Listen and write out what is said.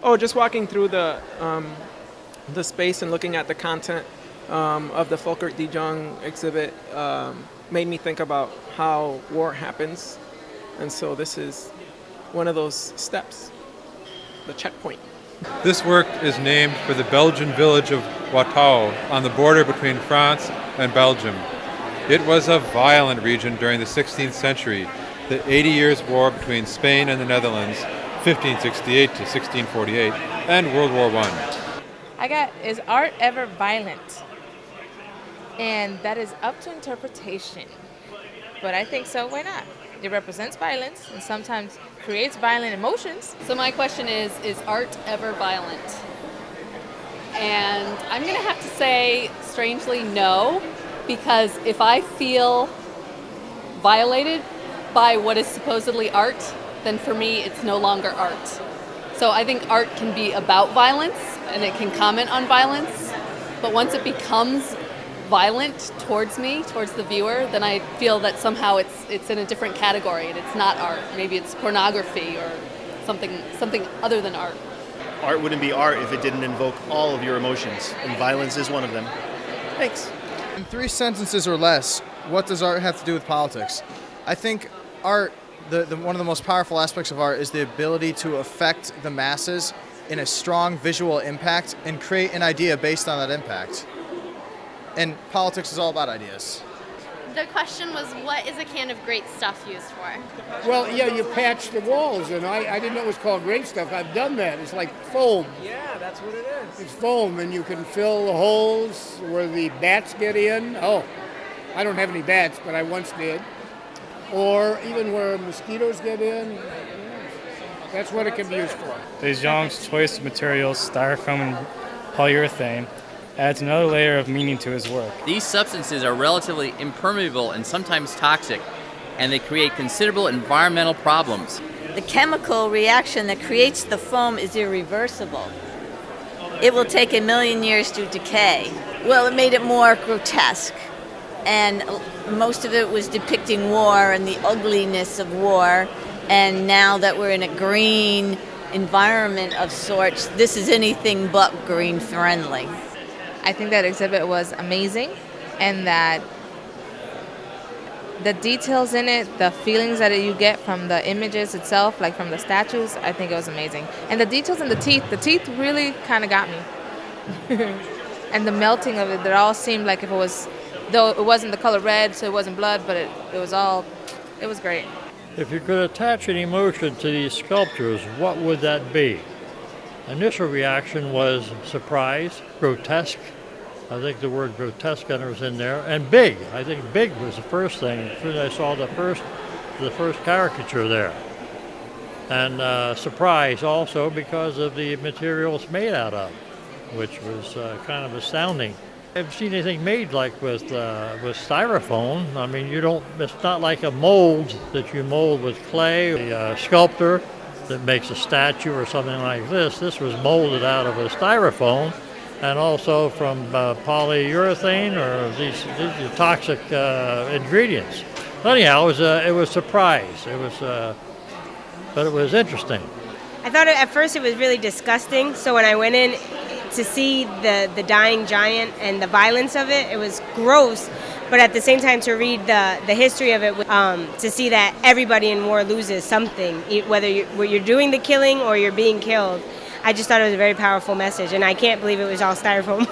Oh, just walking through the space and looking at the content of the Folkert de Jong exhibit made me think about how war happens. And so this is one of those steps, the checkpoint. This work is named for the Belgian village of Watou on the border between France and Belgium. It was a violent region during the 16th century, the 80 Years' War between Spain and the Netherlands, 1568 to 1648, and World War I. Is art ever violent? And that is up to interpretation. But I think so, why not? It represents violence and sometimes creates violent emotions. So my question is art ever violent? And I'm going to have to say, strangely, no, because if I feel violated by what is supposedly art, then for me it's no longer art. So I think art can be about violence and it can comment on violence, but once it becomes violent towards me, towards the viewer, then I feel that somehow it's in a different category and it's not art. Maybe it's pornography or something other than art. Art wouldn't be art if it didn't invoke all of your emotions, and violence is one of them. Thanks. In 3 sentences or less, what does art have to do with politics? I think art, one of the most powerful aspects of art is the ability to affect the masses in a strong visual impact and create an idea based on that impact. And politics is all about ideas. The question was, what is a can of great stuff used for? Well, yeah, you patch the walls, and I didn't know it was called great stuff. I've done that. It's like foam. Yeah, that's what it is. It's foam, and you can fill the holes where the bats get in. Oh, I don't have any bats, but I once did. Or even where mosquitoes get in. That's what it can be used for. De Jong's choice of materials, styrofoam and polyurethane, adds another layer of meaning to his work. These substances are relatively impermeable and sometimes toxic, and they create considerable environmental problems. The chemical reaction that creates the foam is irreversible. It will take 1 million years to decay. Well, it made it more grotesque, and most of it was depicting war and the ugliness of war, and now that we're in a green environment of sorts, this is anything but green friendly. I think that exhibit was amazing, and that the details in it, the feelings that you get from the images itself, like from the statues, I think it was amazing. And the details in the teeth really kind of got me. And the melting of it, it all seemed like if it was, though it wasn't the color red, so it wasn't blood, but it was great. If you could attach an emotion to these sculptures, what would that be? Initial reaction was surprise, grotesque. I think the word grotesque was in there, and big. I think big was the first thing. As soon as I saw the first caricature there. And surprise also because of the material it's made out of, which was kind of astounding. I haven't seen anything made like with styrofoam. I mean, it's not like a mold that you mold with clay. A sculptor that makes a statue or something like this. This was molded out of a styrofoam, and also from polyurethane or these toxic ingredients. Anyhow, it was a surprise. But it was interesting. I thought at first it was really disgusting. So when I went in to see the dying giant and the violence of it, it was gross. But at the same time, to read the history of it, to see that everybody in war loses something, whether you're doing the killing or you're being killed, I just thought it was a very powerful message, and I can't believe it was all styrofoam.